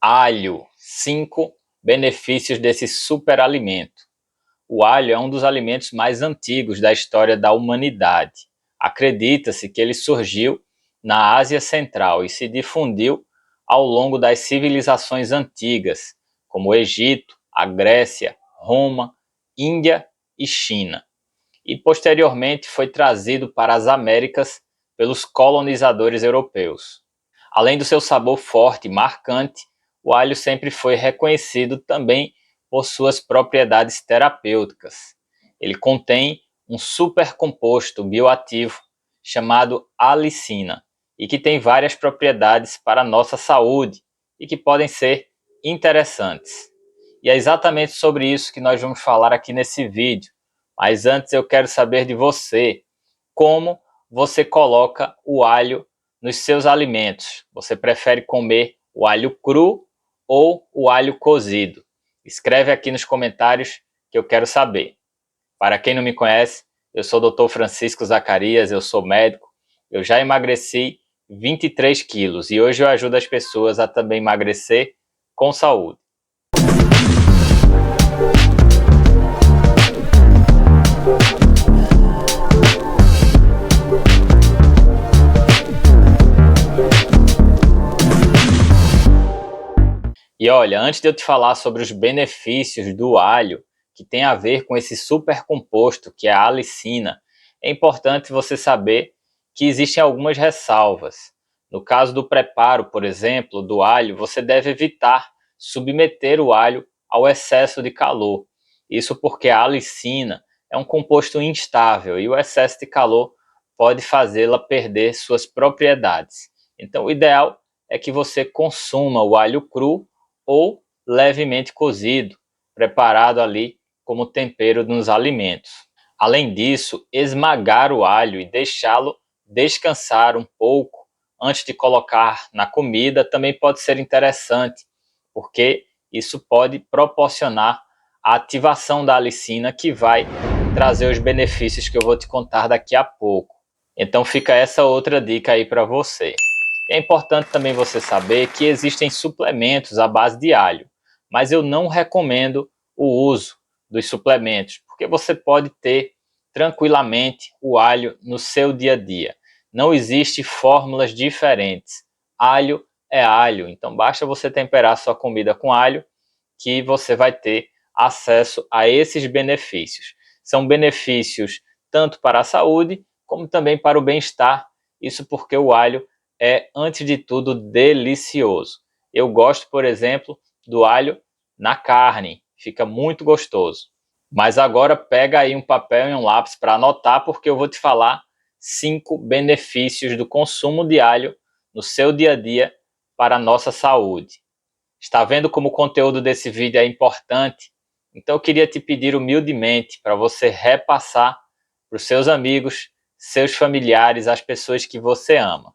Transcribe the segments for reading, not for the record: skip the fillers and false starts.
Alho, 5 benefícios desse superalimento. O alho é um dos alimentos mais antigos da história da humanidade. Acredita-se que ele surgiu na Ásia Central e se difundiu ao longo das civilizações antigas, como o Egito, a Grécia, Roma, Índia e China. E posteriormente foi trazido para as Américas pelos colonizadores europeus. Além do seu sabor forte e marcante, o alho sempre foi reconhecido também por suas propriedades terapêuticas. Ele contém um supercomposto bioativo chamado alicina e que tem várias propriedades para a nossa saúde e que podem ser interessantes. E é exatamente sobre isso que nós vamos falar aqui nesse vídeo. Mas antes eu quero saber de você, como você coloca o alho nos seus alimentos. Você prefere comer o alho cru ou o alho cozido? Escreve aqui nos comentários que eu quero saber. Para quem não me conhece, eu sou o Dr. Francisco Zacarias, eu sou médico, eu já emagreci 23 quilos e hoje eu ajudo as pessoas a também emagrecer com saúde. E olha, antes de eu te falar sobre os benefícios do alho, que tem a ver com esse supercomposto que é a alicina, é importante você saber que existem algumas ressalvas. No caso do preparo, por exemplo, do alho, você deve evitar submeter o alho ao excesso de calor. Isso porque a alicina é um composto instável e o excesso de calor pode fazê-la perder suas propriedades. Então, o ideal é que você consuma o alho cru ou levemente cozido, preparado ali como tempero nos alimentos. Além disso, esmagar o alho e deixá-lo descansar um pouco antes de colocar na comida também pode ser interessante, porque isso pode proporcionar a ativação da alicina que vai trazer os benefícios que eu vou te contar daqui a pouco. Então fica essa outra dica aí para você. É importante também você saber que existem suplementos à base de alho, mas eu não recomendo o uso dos suplementos, porque você pode ter tranquilamente o alho no seu dia a dia. Não existe fórmulas diferentes. Alho é alho, então basta você temperar sua comida com alho que você vai ter acesso a esses benefícios. São benefícios tanto para a saúde como também para o bem-estar. Isso porque o alho é, antes de tudo, delicioso. Eu gosto, por exemplo, do alho na carne, fica muito gostoso. Mas agora pega aí um papel e um lápis para anotar, porque eu vou te falar 5 benefícios do consumo de alho no seu dia a dia para a nossa saúde. Está vendo como o conteúdo desse vídeo é importante? Então eu queria te pedir humildemente para você repassar para os seus amigos, seus familiares, as pessoas que você ama.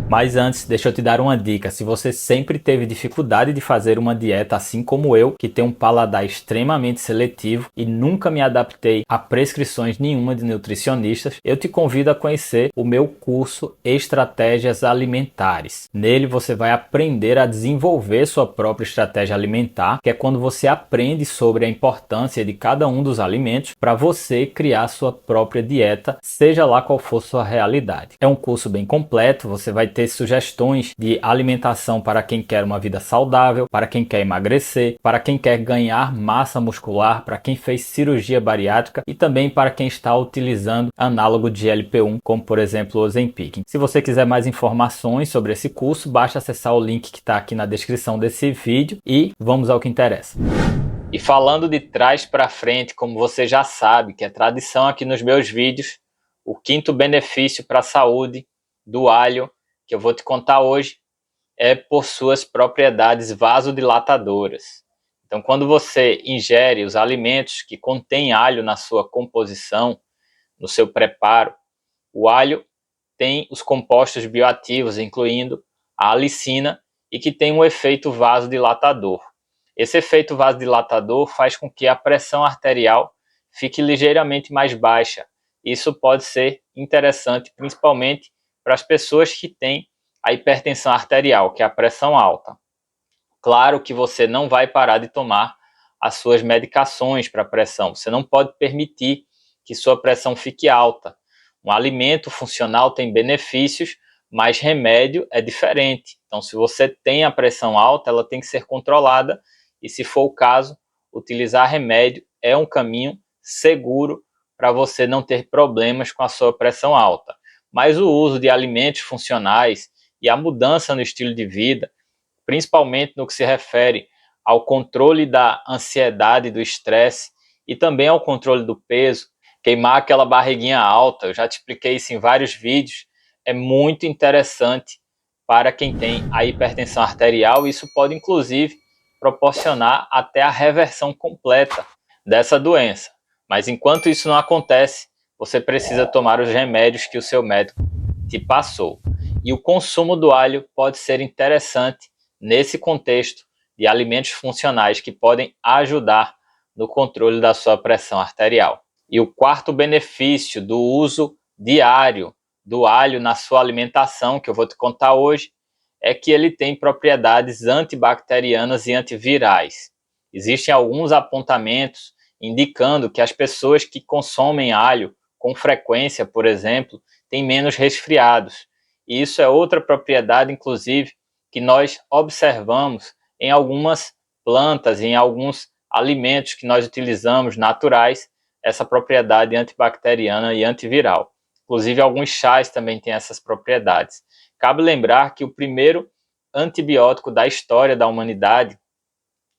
Mas antes, deixa eu te dar uma dica. Se você sempre teve dificuldade de fazer uma dieta assim como eu, que tem um paladar extremamente seletivo e nunca me adaptei a prescrições nenhuma de nutricionistas, eu te convido a conhecer o meu curso Estratégias Alimentares. Nele você vai aprender a desenvolver sua própria estratégia alimentar, que é quando você aprende sobre a importância de cada um dos alimentos para você criar sua própria dieta, seja lá qual for sua realidade. É um curso bem completo, você vai ter sugestões de alimentação para quem quer uma vida saudável, para quem quer emagrecer, para quem quer ganhar massa muscular, para quem fez cirurgia bariátrica e também para quem está utilizando análogo de GLP-1, como por exemplo o Ozempic. Se você quiser mais informações sobre esse curso, basta acessar o link que está aqui na descrição desse vídeo e vamos ao que interessa. E falando de trás para frente, como você já sabe, que é tradição aqui nos meus vídeos, o quinto benefício para a saúde do alho que eu vou te contar hoje é por suas propriedades vasodilatadoras. Então, quando você ingere os alimentos que contêm alho na sua composição, no seu preparo, o alho tem os compostos bioativos, incluindo a alicina, e que tem um efeito vasodilatador. Esse efeito vasodilatador faz com que a pressão arterial fique ligeiramente mais baixa. Isso pode ser interessante, principalmente para as pessoas que têm a hipertensão arterial, que é a pressão alta. Claro que você não vai parar de tomar as suas medicações para pressão. Você não pode permitir que sua pressão fique alta. Um alimento funcional tem benefícios, mas remédio é diferente. Então, se você tem a pressão alta, ela tem que ser controlada e, se for o caso, utilizar remédio é um caminho seguro para você não ter problemas com a sua pressão alta. Mas o uso de alimentos funcionais e a mudança no estilo de vida, principalmente no que se refere ao controle da ansiedade, do estresse e também ao controle do peso, queimar aquela barriguinha alta, eu já te expliquei isso em vários vídeos, é muito interessante para quem tem a hipertensão arterial. Isso pode inclusive proporcionar até a reversão completa dessa doença. Mas enquanto isso não acontece, você precisa tomar os remédios que o seu médico te passou. E o consumo do alho pode ser interessante nesse contexto de alimentos funcionais que podem ajudar no controle da sua pressão arterial. E o quarto benefício do uso diário do alho na sua alimentação, que eu vou te contar hoje, é que ele tem propriedades antibacterianas e antivirais. Existem alguns apontamentos indicando que as pessoas que consomem alho com frequência, por exemplo, têm menos resfriados. E isso é outra propriedade, inclusive, que nós observamos em algumas plantas, em alguns alimentos que nós utilizamos naturais, essa propriedade antibacteriana e antiviral. Inclusive, alguns chás também têm essas propriedades. Cabe lembrar que o primeiro antibiótico da história da humanidade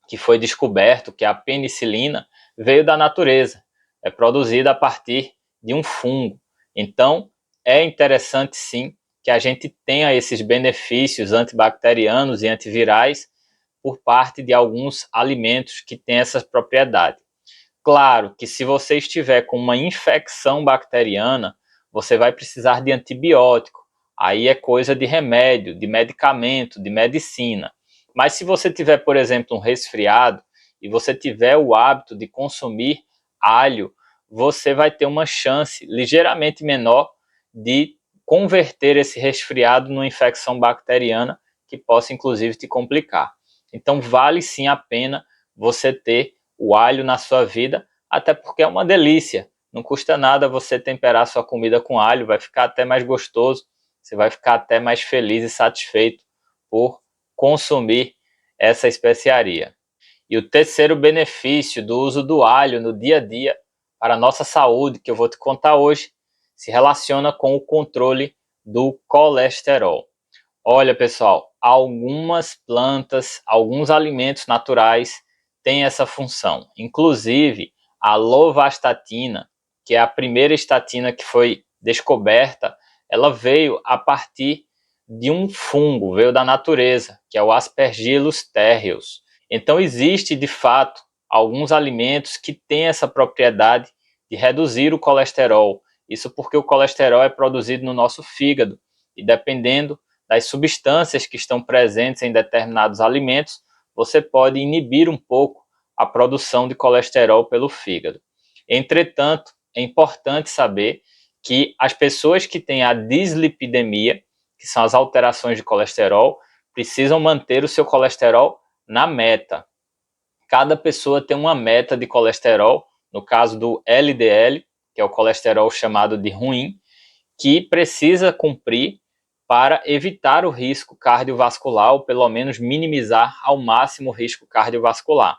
que foi descoberto, que é a penicilina, veio da natureza. É produzida a partir de um fungo. Então, é interessante sim que a gente tenha esses benefícios antibacterianos e antivirais por parte de alguns alimentos que têm essas propriedades. Claro que se você estiver com uma infecção bacteriana, você vai precisar de antibiótico. Aí é coisa de remédio, de medicamento, de medicina. Mas se você tiver, por exemplo, um resfriado e você tiver o hábito de consumir alho, você vai ter uma chance ligeiramente menor de converter esse resfriado numa infecção bacteriana que possa inclusive te complicar. Então vale sim a pena você ter o alho na sua vida, até porque é uma delícia. Não custa nada você temperar sua comida com alho, vai ficar até mais gostoso, você vai ficar até mais feliz e satisfeito por consumir essa especiaria. E o terceiro benefício do uso do alho no dia a dia para a nossa saúde, que eu vou te contar hoje, se relaciona com o controle do colesterol. Olha, pessoal, algumas plantas, alguns alimentos naturais têm essa função. Inclusive, a lovastatina, que é a primeira estatina que foi descoberta, ela veio a partir de um fungo, veio da natureza, que é o Aspergillus terreus. Então existe, de fato, alguns alimentos que têm essa propriedade de reduzir o colesterol. Isso porque o colesterol é produzido no nosso fígado e, dependendo das substâncias que estão presentes em determinados alimentos, você pode inibir um pouco a produção de colesterol pelo fígado. Entretanto, é importante saber que as pessoas que têm a dislipidemia, que são as alterações de colesterol, precisam manter o seu colesterol na meta. Cada pessoa tem uma meta de colesterol, no caso do LDL, que é o colesterol chamado de ruim, que precisa cumprir para evitar o risco cardiovascular, ou pelo menos minimizar ao máximo o risco cardiovascular.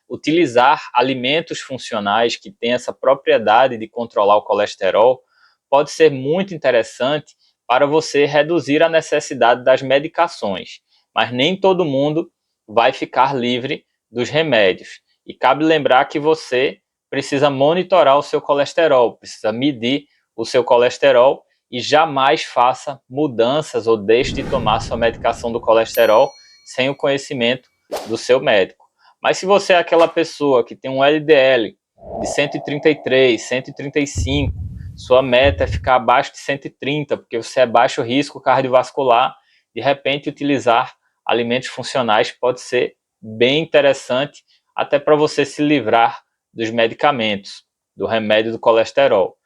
Utilizar alimentos funcionais que têm essa propriedade de controlar o colesterol pode ser muito interessante para você reduzir a necessidade das medicações, mas nem todo mundo vai ficar livre dos remédios. E cabe lembrar que você precisa monitorar o seu colesterol, precisa medir o seu colesterol e jamais faça mudanças ou deixe de tomar sua medicação do colesterol sem o conhecimento do seu médico. Mas se você é aquela pessoa que tem um LDL de 133, 135, sua meta é ficar abaixo de 130, porque você é baixo risco cardiovascular, de repente utilizar alimentos funcionais pode ser bem interessante, até para você se livrar dos medicamentos, do remédio do colesterol.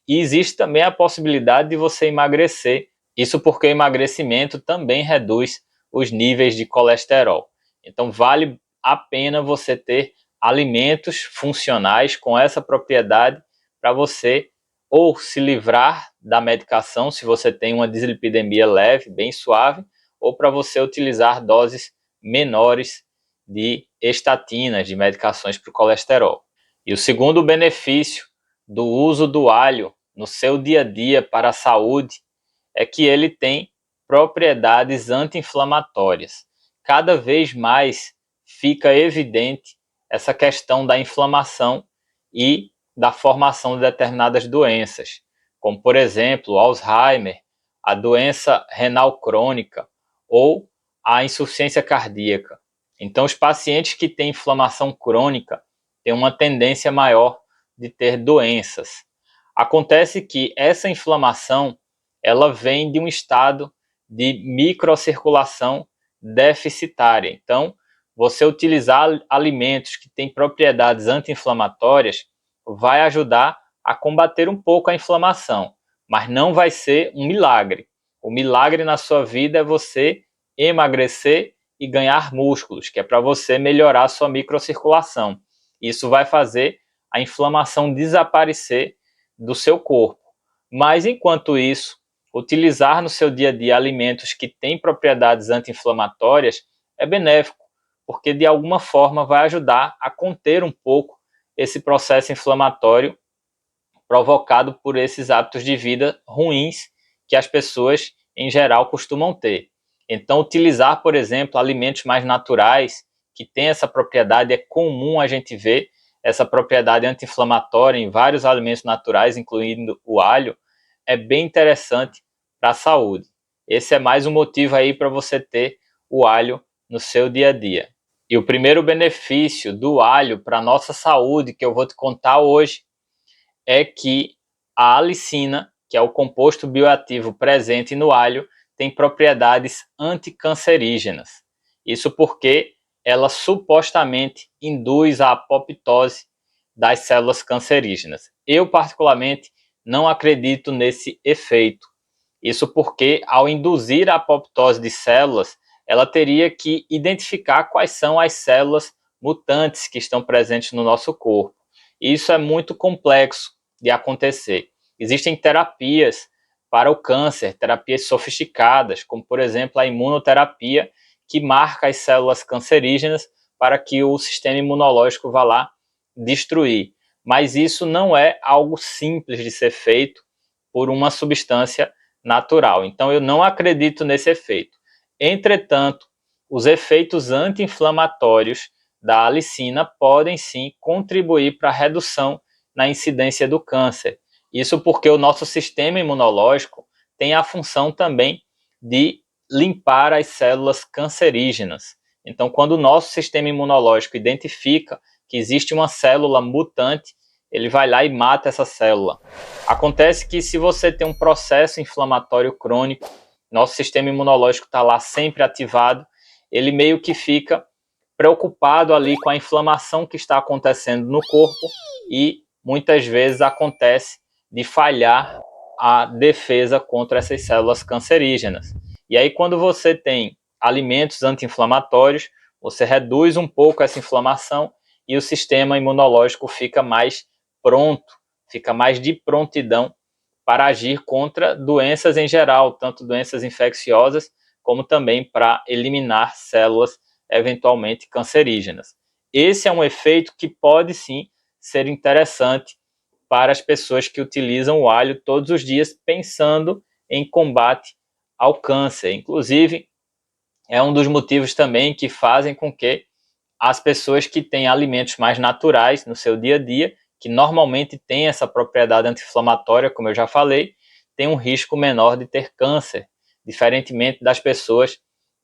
E existe também a possibilidade de você emagrecer, isso porque o emagrecimento também reduz os níveis de colesterol. Então vale a pena você ter alimentos funcionais com essa propriedade para você ou se livrar da medicação se você tem uma dislipidemia leve, bem suave, ou para você utilizar doses menores de estatinas, de medicações para o colesterol. E o segundo benefício do uso do alho no seu dia a dia para a saúde é que ele tem propriedades anti-inflamatórias. Cada vez mais fica evidente essa questão da inflamação e da formação de determinadas doenças, como por exemplo, Alzheimer, a doença renal crônica ou a insuficiência cardíaca. Então, os pacientes que têm inflamação crônica têm uma tendência maior de ter doenças. Acontece que essa inflamação ela vem de um estado de microcirculação deficitária. Então, você utilizar alimentos que têm propriedades anti-inflamatórias vai ajudar a combater um pouco a inflamação, mas não vai ser um milagre. O milagre na sua vida é você emagrecer e ganhar músculos, que é para você melhorar a sua microcirculação. Isso vai fazer a inflamação desaparecer do seu corpo. Mas, enquanto isso, utilizar no seu dia a dia alimentos que têm propriedades anti-inflamatórias é benéfico, porque de alguma forma vai ajudar a conter um pouco esse processo inflamatório provocado por esses hábitos de vida ruins que as pessoas em geral costumam ter. Então, utilizar, por exemplo, alimentos mais naturais que têm essa propriedade, é comum a gente ver essa propriedade anti-inflamatória em vários alimentos naturais, incluindo o alho, é bem interessante para a saúde. Esse é mais um motivo aí para você ter o alho no seu dia a dia. E o primeiro benefício do alho para a nossa saúde que eu vou te contar hoje é que a alicina, que é o composto bioativo presente no alho, tem propriedades anticancerígenas. Isso porque ela supostamente induz a apoptose das células cancerígenas. Eu, particularmente, não acredito nesse efeito. Isso porque, ao induzir a apoptose de células, ela teria que identificar quais são as células mutantes que estão presentes no nosso corpo. E isso é muito complexo de acontecer. Existem terapias para o câncer, terapias sofisticadas, como por exemplo a imunoterapia, que marca as células cancerígenas para que o sistema imunológico vá lá destruir. Mas isso não é algo simples de ser feito por uma substância natural. Então eu não acredito nesse efeito. Entretanto, os efeitos anti-inflamatórios da alicina podem sim contribuir para a redução na incidência do câncer. Isso porque o nosso sistema imunológico tem a função também de limpar as células cancerígenas. Então, quando o nosso sistema imunológico identifica que existe uma célula mutante, ele vai lá e mata essa célula. Acontece que se você tem um processo inflamatório crônico, nosso sistema imunológico está lá sempre ativado, ele meio que fica preocupado ali com a inflamação que está acontecendo no corpo e muitas vezes acontece de falhar a defesa contra essas células cancerígenas. E aí quando você tem alimentos anti-inflamatórios, você reduz um pouco essa inflamação e o sistema imunológico fica mais pronto, fica mais de prontidão para agir contra doenças em geral, tanto doenças infecciosas como também para eliminar células eventualmente cancerígenas. Esse é um efeito que pode sim ser interessante para as pessoas que utilizam o alho todos os dias pensando em combate ao câncer. Inclusive, é um dos motivos também que fazem com que as pessoas que têm alimentos mais naturais no seu dia a dia, que normalmente têm essa propriedade anti-inflamatória, como eu já falei, têm um risco menor de ter câncer, diferentemente das pessoas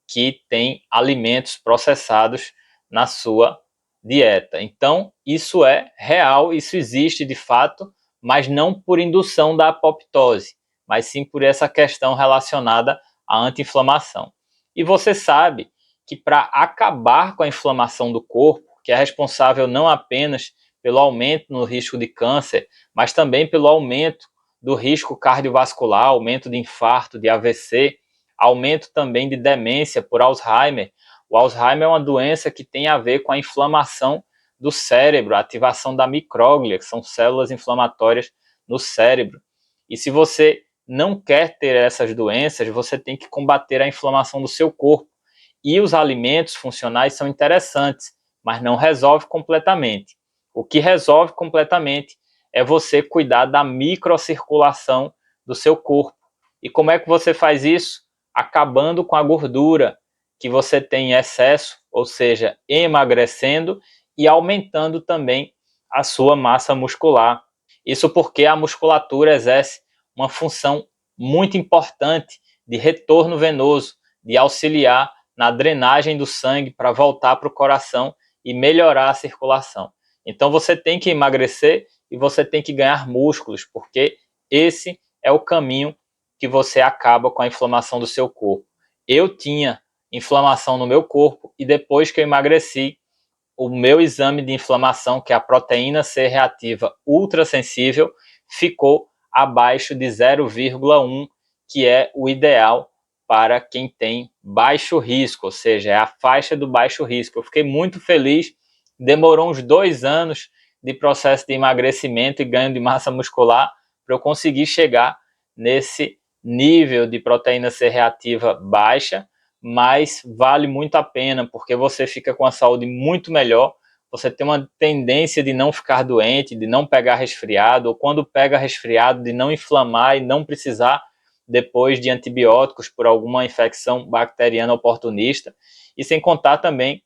que têm alimentos processados na sua dieta. Então, isso é real, isso existe de fato, mas não por indução da apoptose, mas sim por essa questão relacionada à anti-inflamação. E você sabe que para acabar com a inflamação do corpo, que é responsável não apenas pelo aumento no risco de câncer, mas também pelo aumento do risco cardiovascular, aumento de infarto, de AVC, aumento também de demência por Alzheimer, O Alzheimer é uma doença que tem a ver com a inflamação do cérebro, a ativação da micróglia, que são células inflamatórias no cérebro. E se você não quer ter essas doenças, você tem que combater a inflamação do seu corpo. E os alimentos funcionais são interessantes, mas não resolve completamente. O que resolve completamente é você cuidar da microcirculação do seu corpo. E como é que você faz isso? Acabando com a gordura que você tem em excesso, ou seja, emagrecendo e aumentando também a sua massa muscular. Isso porque a musculatura exerce uma função muito importante de retorno venoso, de auxiliar na drenagem do sangue para voltar para o coração e melhorar a circulação. Então você tem que emagrecer e você tem que ganhar músculos, porque esse é o caminho que você acaba com a inflamação do seu corpo. Eu tinha inflamação no meu corpo e depois que eu emagreci, o meu exame de inflamação, que é a proteína C reativa ultrassensível, ficou abaixo de 0,1, que é o ideal para quem tem baixo risco, ou seja, é a faixa do baixo risco. Eu fiquei muito feliz, demorou uns 2 anos de processo de emagrecimento e ganho de massa muscular para eu conseguir chegar nesse nível de proteína C reativa baixa, mas vale muito a pena, porque você fica com a saúde muito melhor, você tem uma tendência de não ficar doente, de não pegar resfriado, ou quando pega resfriado, de não inflamar e não precisar depois de antibióticos por alguma infecção bacteriana oportunista, e sem contar também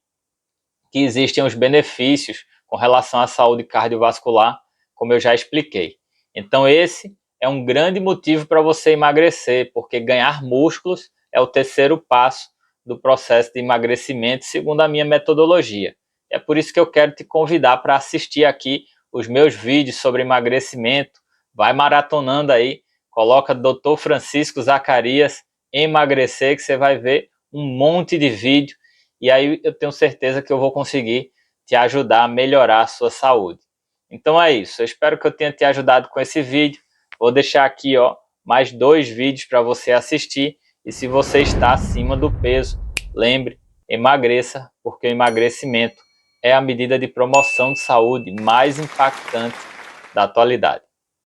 que existem os benefícios com relação à saúde cardiovascular, como eu já expliquei. Então esse é um grande motivo para você emagrecer, porque ganhar músculos é o terceiro passo do processo de emagrecimento, segundo a minha metodologia. É por isso que eu quero te convidar para assistir aqui os meus vídeos sobre emagrecimento. Vai maratonando aí, coloca Dr. Francisco Zacarias emagrecer, que você vai ver um monte de vídeo, e aí eu tenho certeza que eu vou conseguir te ajudar a melhorar a sua saúde. Então é isso, eu espero que eu tenha te ajudado com esse vídeo. Vou deixar aqui mais 2 vídeos para você assistir. E se você está acima do peso, lembre, emagreça, porque o emagrecimento é a medida de promoção de saúde mais impactante da atualidade.